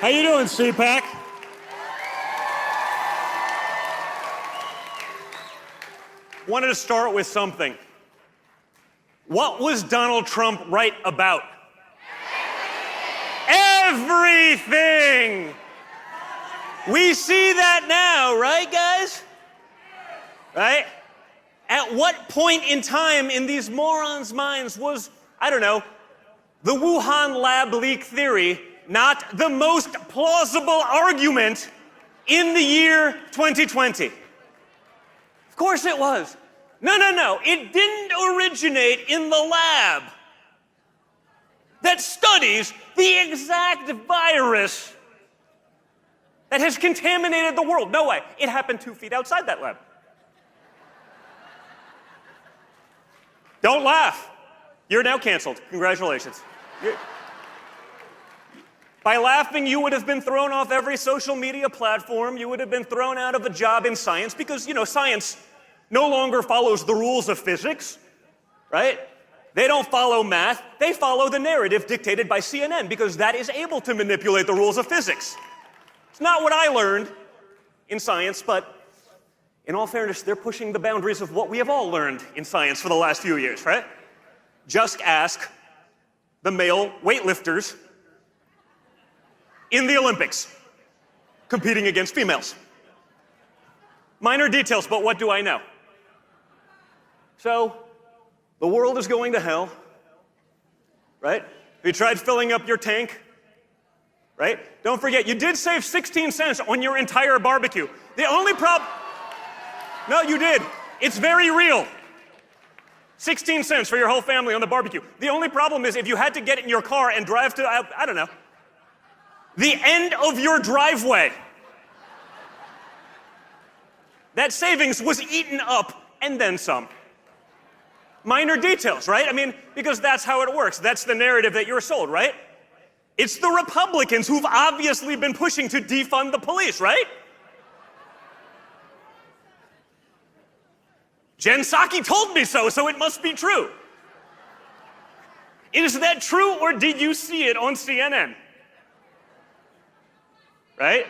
How you doing, CPAC? Wanted to start with something. What was Donald Trump right about? Everything! We see that now, right, guys? Right? At what point in time in these morons' minds was, I don't know, the Wuhan lab leak theory not the most plausible argument in the year 2020? Of course it was. No. It didn't originate in the lab that studies the exact virus that has contaminated the world. No way. It happened 2 feet outside that lab. Don't laugh. You're now canceled. Congratulations. By laughing, you would have been thrown off every social media platform. You would have been thrown out of a job in science because, science no longer follows the rules of physics, right? They don't follow math. They follow the narrative dictated by CNN because that is able to manipulate the rules of physics. It's not what I learned in science, but in all fairness, they're pushing the boundaries of what we have all learned in science for the last few years, right? Just ask the male weightlifters in the Olympics competing against females. Minor details, but what do I know? So, the world is going to hell, right? Have you tried filling up your tank? Right? Don't forget, you did save 16 cents on your entire barbecue. The only problem... No, you did. It's very real. 16 cents for your whole family on the barbecue. The only problem is if you had to get in your car and drive to, I don't know, the end of your driveway. That savings was eaten up and then some. Minor details, right? I mean, because that's how it works. That's the narrative that you're sold, right? It's the Republicans who've obviously been pushing to defund the police, right? Jen Psaki told me so it must be true. Is that true, or did you see it on CNN? Right?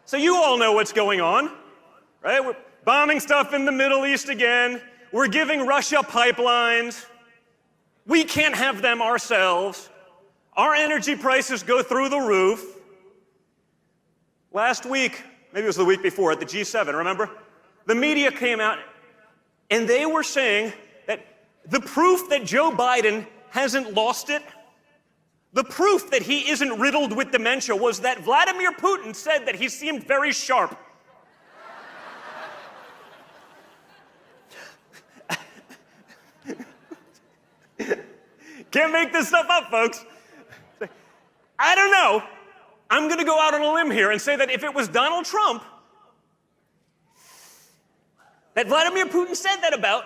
So you all know what's going on, right? We're bombing stuff in the Middle East again. We're giving Russia pipelines. We can't have them ourselves. Our energy prices go through the roof. Last week, maybe it was the week before, at the G7, remember? The media came out and they were saying that the proof that Joe Biden hasn't lost it, the proof that he isn't riddled with dementia, was that Vladimir Putin said that he seemed very sharp. Can't make this stuff up, folks. I don't know. I'm going to go out on a limb here and say that if it was Donald Trump that Vladimir Putin said that about,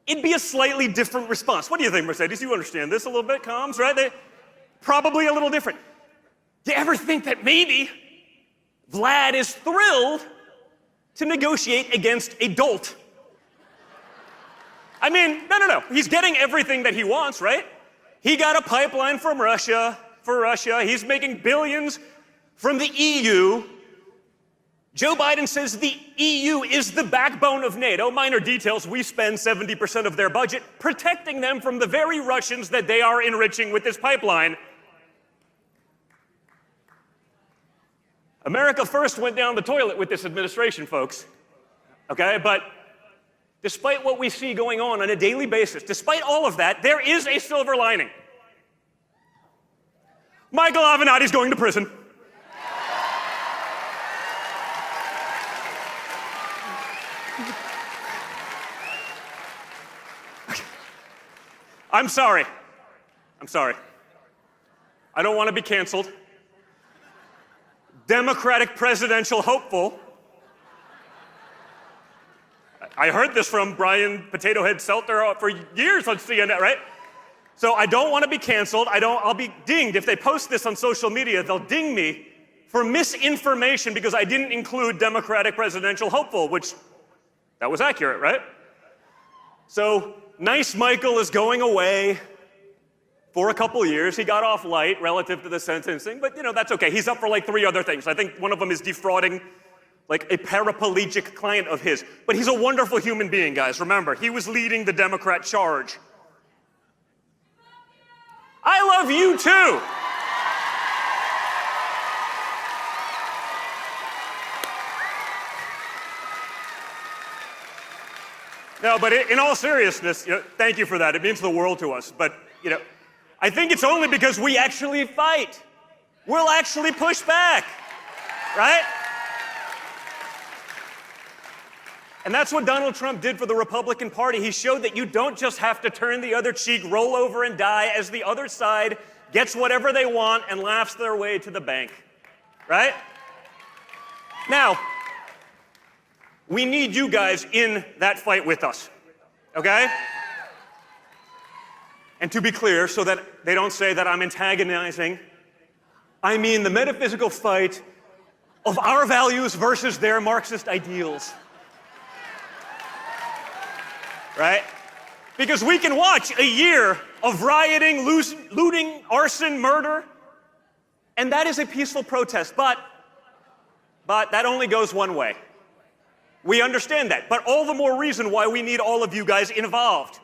it'd be a slightly different response. What do you think, Mercedes? You understand this a little bit, comms, right? Probably a little different. Do you ever think that maybe Vlad is thrilled to negotiate against a dolt? I mean, no. He's getting everything that he wants, right? He got a pipeline from Russia, for Russia. He's making billions from the EU. Joe Biden says the EU is the backbone of NATO. Minor details, we spend 70% of their budget protecting them from the very Russians that they are enriching with this pipeline. America first went down the toilet with this administration, folks. Okay, but despite what we see going on a daily basis, despite all of that, there is a silver lining. Michael Avenatti's going to prison. I'm sorry. I don't want to be canceled. Democratic presidential hopeful. I heard this from Brian Potato Head Seltzer for years on CNN, right? So I don't want to be canceled. I'll be dinged. If they post this on social media, they'll ding me for misinformation because I didn't include Democratic presidential hopeful, which that was accurate, right? So nice Michael is going away. for a couple years. He got off light relative to the sentencing, but that's okay. He's up for like 3 other things. I think one of them is defrauding like a paraplegic client of his. But he's a wonderful human being, guys. Remember, he was leading the Democrat charge. I love you too. No, but in all seriousness, thank you for that. It means the world to us. But, I think it's only because we actually fight. We'll actually push back, right? And that's what Donald Trump did for the Republican Party. He showed that you don't just have to turn the other cheek, roll over and die as the other side gets whatever they want and laughs their way to the bank, right? Now, we need you guys in that fight with us, okay? And to be clear, so that they don't say that I'm antagonizing, I mean the metaphysical fight of our values versus their Marxist ideals. Right? Because we can watch a year of rioting, looting, arson, murder, and that is a peaceful protest, but that only goes one way. We understand that, but all the more reason why we need all of you guys involved,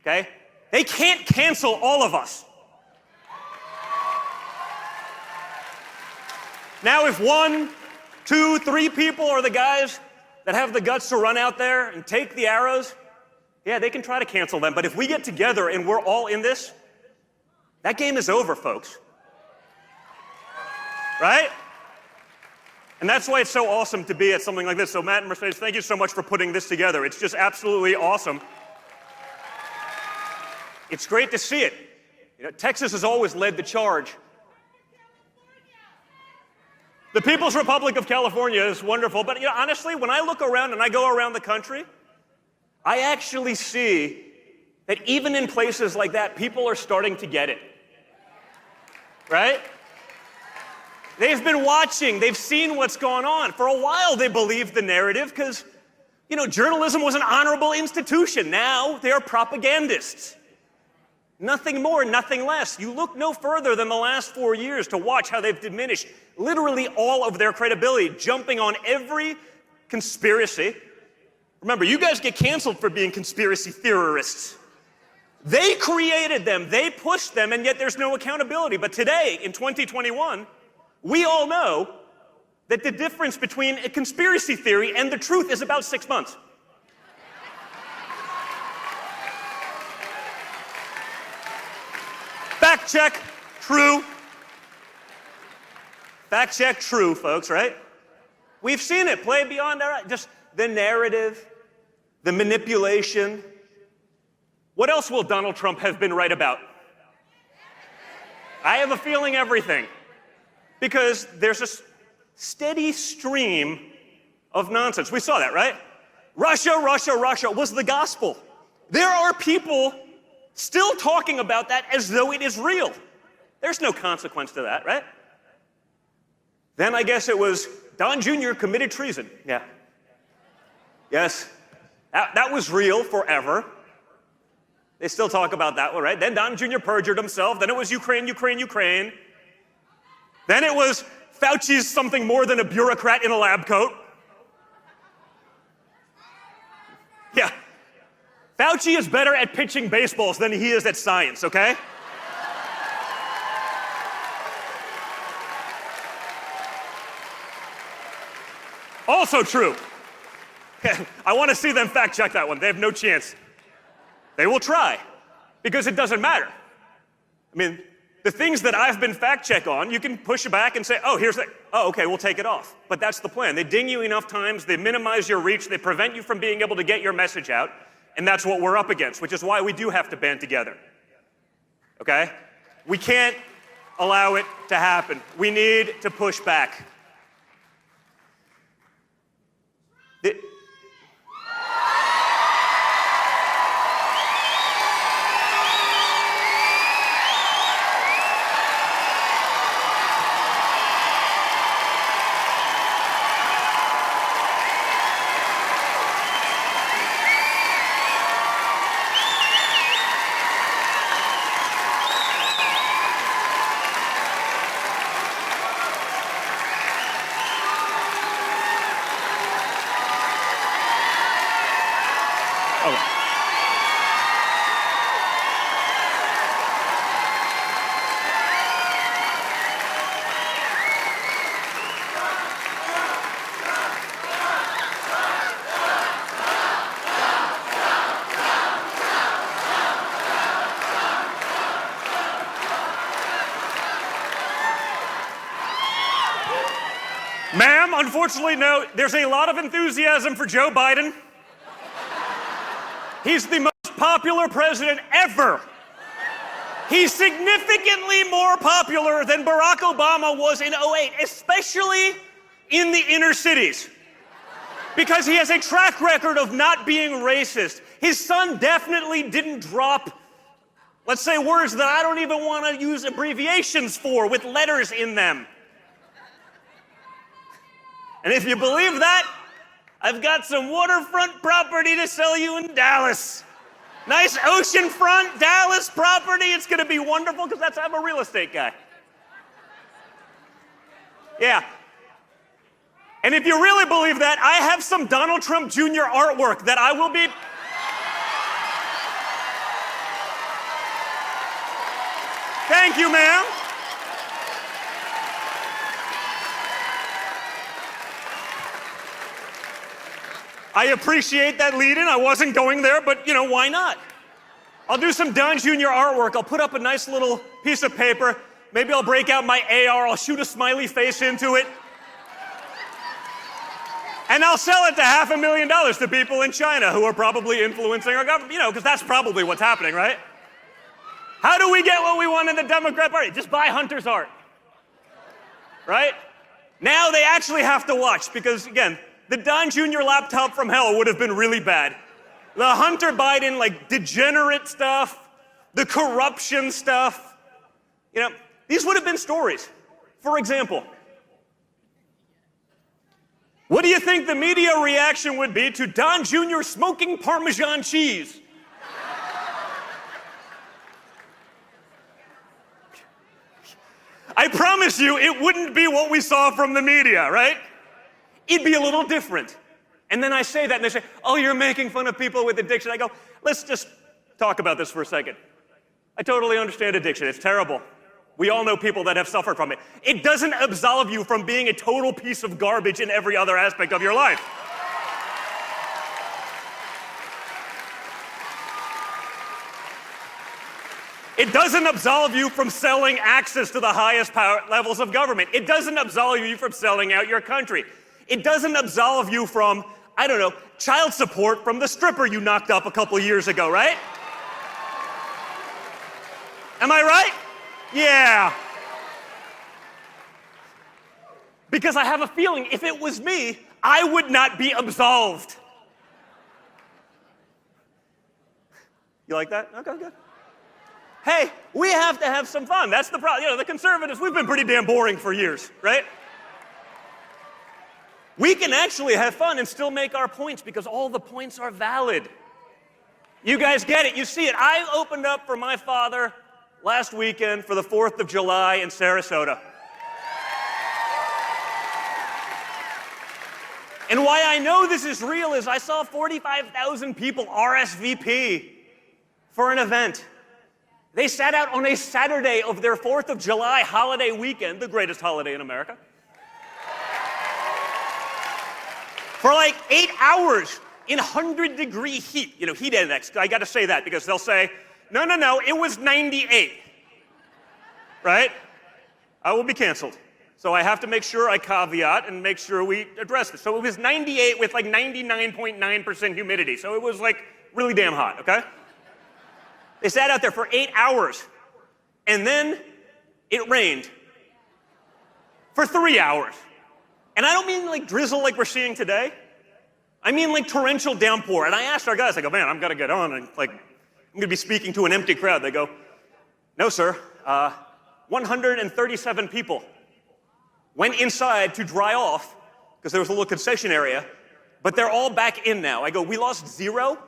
okay? They can't cancel all of us. Now, if 1, 2, 3 people are the guys that have the guts to run out there and take the arrows, yeah, they can try to cancel them. But if we get together and we're all in this, that game is over, folks. Right? And that's why it's so awesome to be at something like this. So Matt and Mercedes, thank you so much for putting this together. It's just absolutely awesome. It's great to see it. Texas has always led the charge. The People's Republic of California is wonderful, but honestly, when I look around and I go around the country, I actually see that even in places like that, people are starting to get it. Right? They've been watching, they've seen what's going on. For a while, they believed the narrative because, journalism was an honorable institution. Now, they're propagandists. Nothing more, nothing less. You look no further than the last 4 years to watch how they've diminished literally all of their credibility, jumping on every conspiracy. Remember, you guys get canceled for being conspiracy theorists. They created them, they pushed them, and yet there's no accountability. But today, in 2021, we all know that the difference between a conspiracy theory and the truth is about 6 months. Fact check, true. Fact check, true, folks, right? We've seen it play beyond our, just the narrative, the manipulation. What else will Donald Trump have been right about? I have a feeling everything. Because there's a steady stream of nonsense. We saw that, right? Russia, Russia, Russia was the gospel. There are people still talking about that as though it is real. There's no consequence to that, right? Then I guess it was Don Jr. committed treason. Yeah. Yes. That was real forever. They still talk about that one, right? Then Don Jr. perjured himself. Then it was Ukraine, Ukraine, Ukraine. Then it was Fauci's something more than a bureaucrat in a lab coat. Yeah. Fauci is better at pitching baseballs than he is at science, okay? Also true. I want to see them fact check that one. They have no chance. They will try, because it doesn't matter. I mean, the things that I've been fact check on, you can push back and say, oh, okay, we'll take it off. But that's the plan. They ding you enough times, they minimize your reach, they prevent you from being able to get your message out, and that's what we're up against, which is why we do have to band together. Okay? We can't allow it to happen. We need to push back. Ma'am, unfortunately, no. There's a lot of enthusiasm for Joe Biden. He's the most popular president ever. He's significantly more popular than Barack Obama was in '08, especially in the inner cities, because he has a track record of not being racist. His son definitely didn't drop, let's say, words that I don't even want to use abbreviations for with letters in them. And if you believe that, I've got some waterfront property to sell you in Dallas. Nice oceanfront Dallas property. It's going to be wonderful because I'm a real estate guy. Yeah. And if you really believe that, I have some Donald Trump Jr. artwork that I will be... Thank you, ma'am. I appreciate that lead-in. I wasn't going there, but, why not? I'll do some Don Jr. artwork. I'll put up a nice little piece of paper. Maybe I'll break out my AR. I'll shoot a smiley face into it. And I'll sell it to $500,000 to people in China who are probably influencing our government, because that's probably what's happening, right? How do we get what we want in the Democrat Party? Just buy Hunter's art, right? Now they actually have to watch because, again, the Don Jr. laptop from hell would have been really bad. The Hunter Biden, degenerate stuff, the corruption stuff, these would have been stories. For example, what do you think the media reaction would be to Don Jr. smoking Parmesan cheese? I promise you, it wouldn't be what we saw from the media, right? It'd be a little different. And then I say that, and they say, oh, you're making fun of people with addiction. I go, let's just talk about this for a second. I totally understand addiction. It's terrible. We all know people that have suffered from it. It doesn't absolve you from being a total piece of garbage in every other aspect of your life. It doesn't absolve you from selling access to the highest power levels of government. It doesn't absolve you from selling out your country. It doesn't absolve you from, child support from the stripper you knocked up a couple years ago, right? Am I right? Yeah. Because I have a feeling if it was me, I would not be absolved. You like that? Okay, good. Hey, we have to have some fun. That's the problem. The conservatives, we've been pretty damn boring for years, right? We can actually have fun and still make our points because all the points are valid. You guys get it. You see it. I opened up for my father last weekend for the 4th of July in Sarasota. And why I know this is real is I saw 45,000 people RSVP for an event. They sat out on a Saturday of their 4th of July holiday weekend, the greatest holiday in America, for 8 hours in 100-degree heat. Heat index. I got to say that because they'll say, no, it was 98. Right? I will be canceled. So I have to make sure I caveat and make sure we address this. So it was 98 with 99.9% humidity. So it was really damn hot, okay? They sat out there for 8 hours. And then it rained for 3 hours. And I don't mean drizzle like we're seeing today. I mean torrential downpour. And I asked our guys, I go, man, I'm gonna get on and I'm gonna be speaking to an empty crowd. They go, no, sir. 137 people went inside to dry off because there was a little concession area, but they're all back in now. I go, we lost 0?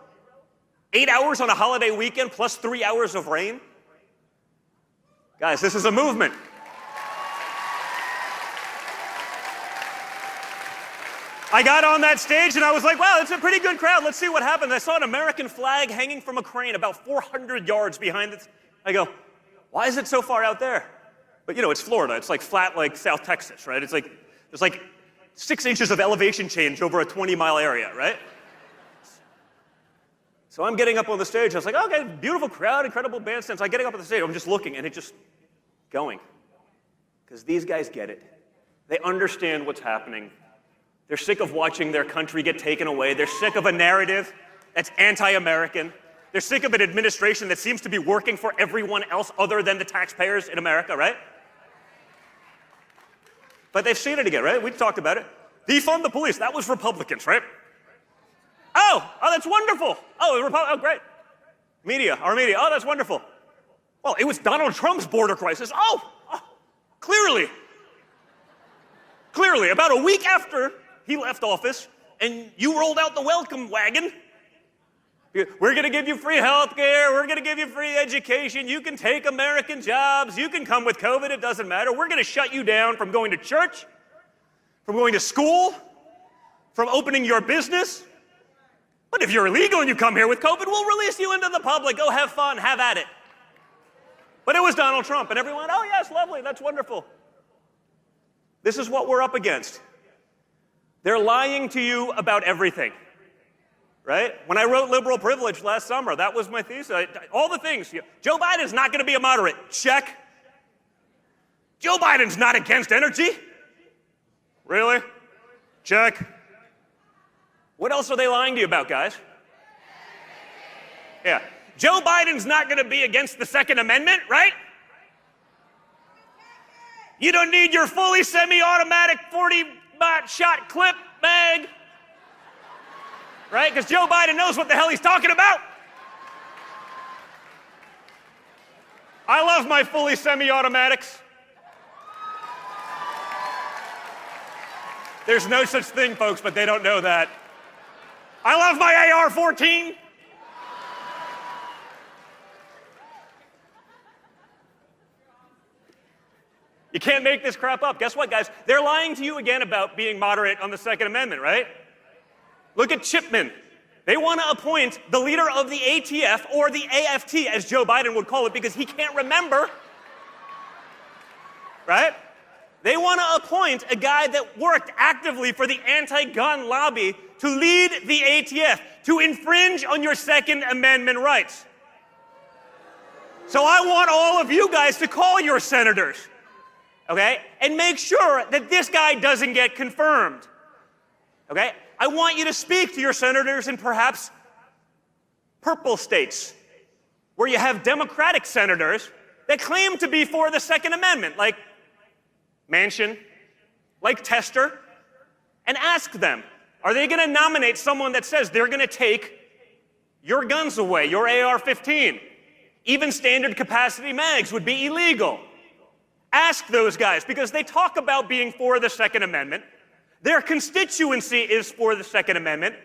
8 hours on a holiday weekend plus 3 hours of rain? Guys, this is a movement. I got on that stage and I was like, wow, it's a pretty good crowd. Let's see what happens. I saw an American flag hanging from a crane about 400 yards behind it. I go, why is it so far out there? But it's Florida. It's flat like South Texas, right? It's there's 6 inches of elevation change over a 20-mile area, right? So I'm getting up on the stage. I was like, okay, beautiful crowd, incredible bandstand. So I'm getting up on the stage. I'm just looking and it's just going. Because these guys get it. They understand what's happening. They're sick of watching their country get taken away. They're sick of a narrative that's anti-American. They're sick of an administration that seems to be working for everyone else other than the taxpayers in America, right? But they've seen it again, right? We talked about it. Defund the police. That was Republicans, right? Oh, that's wonderful. Oh, great. Our media. Oh, that's wonderful. Well, it was Donald Trump's border crisis. Clearly, about a week after he left office, and you rolled out the welcome wagon. We're going to give you free health care. We're going to give you free education. You can take American jobs. You can come with COVID. It doesn't matter. We're going to shut you down from going to church, from going to school, from opening your business. But if you're illegal and you come here with COVID, we'll release you into the public. Go have fun. Have at it. But it was Donald Trump, and everyone, oh, yes, lovely. That's wonderful. This is what we're up against. They're lying to you about everything. Right? When I wrote Liberal Privilege last summer, that was my thesis. All the things. Joe Biden's not going to be a moderate. Check. Joe Biden's not against energy. Really? Check. What else are they lying to you about, guys? Yeah. Joe Biden's not going to be against the Second Amendment, right? You don't need your fully semi-automatic 40-shot clip mag. Right? Because Joe Biden knows what the hell he's talking about. I love my fully semi-automatics. There's no such thing, folks, but they don't know that. I love my AR-14. You can't make this crap up. Guess what, guys? They're lying to you again about being moderate on the Second Amendment, right? Look at Chipman. They want to appoint the leader of the ATF, or the AFT, as Joe Biden would call it, because he can't remember. Right? They want to appoint a guy that worked actively for the anti-gun lobby to lead the ATF, to infringe on your Second Amendment rights. So I want all of you guys to call your senators, okay, and make sure that this guy doesn't get confirmed, okay? I want you to speak to your senators in perhaps purple states, where you have Democratic senators that claim to be for the Second Amendment, like Manchin, like Tester, and ask them, are they going to nominate someone that says they're going to take your guns away, your AR-15? Even standard capacity mags would be illegal. Ask those guys, because they talk about being for the Second Amendment. Their constituency is for the Second Amendment,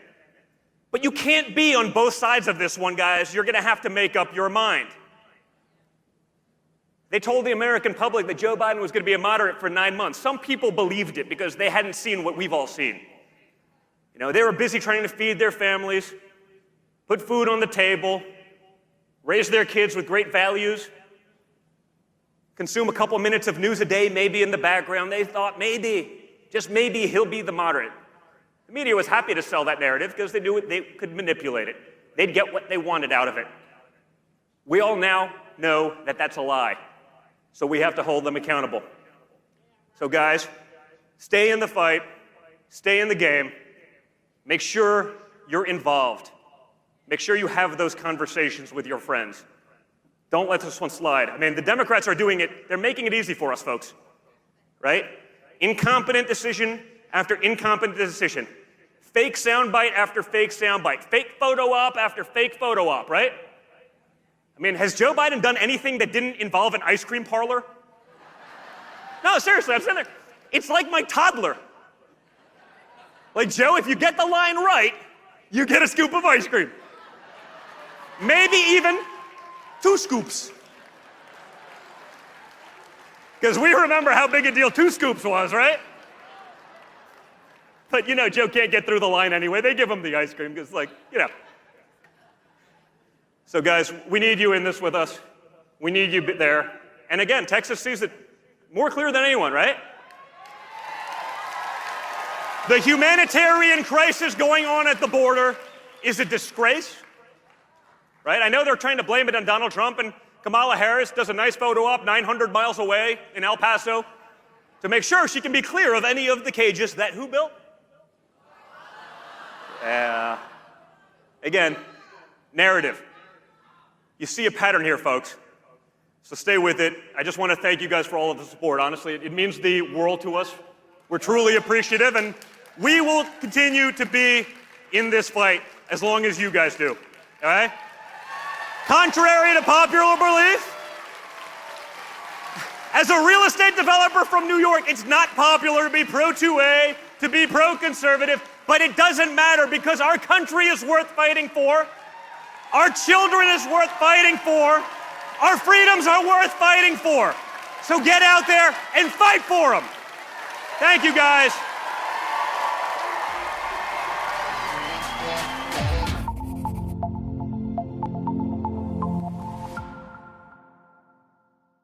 but you can't be on both sides of this one, guys. You're going to have to make up your mind. They told the American public that Joe Biden was going to be a moderate for 9 months. Some people believed it because they hadn't seen what we've all seen. You know, they were busy trying to feed their families, put food on the table, raise their kids with great values, consume a couple minutes of news a day, maybe in the background. They thought maybe, just maybe, he'll be the moderate. The media was happy to sell that narrative because they knew they could manipulate it. They'd get what they wanted out of it. We all now know that that's a lie, so we have to hold them accountable. So guys, stay in the fight, stay in the game, make sure you're involved. Make sure you have those conversations with your friends. Don't let this one slide. I mean, the Democrats are doing it, they're making it easy for us, folks, right? Incompetent decision after incompetent decision. Fake soundbite after fake soundbite. Fake photo op after fake photo op, right? I mean, has Joe Biden done anything that didn't involve an ice cream parlor? No, seriously, I'm sitting there. It's like my toddler. Like, Joe, if you get the line right, you get a scoop of ice cream. Maybe even 2 scoops. Because we remember how big a deal 2 scoops was, right? But, you know, Joe can't get through the line anyway. They give him the ice cream because, like, you know. So, guys, we need you in this with us. We need you there. And again, Texas sees it more clear than anyone, right? The humanitarian crisis going on at the border is a disgrace, right? I know they're trying to blame it on Donald Trump, and Kamala Harris does a nice photo op 900 miles away in El Paso, to make sure she can be clear of any of the cages that who built? Again, narrative. You see a pattern here, folks. So stay with it. I just want to thank you guys for all of the support. Honestly, it means the world to us. We're truly appreciative, and we will continue to be in this fight as long as you guys do. All right? Contrary to popular belief, as a real estate developer from New York, it's not popular to be pro-2A, to be pro-conservative, but it doesn't matter because our country is worth fighting for. Our children is worth fighting for. Our freedoms are worth fighting for. So get out there and fight for them. Thank you, guys.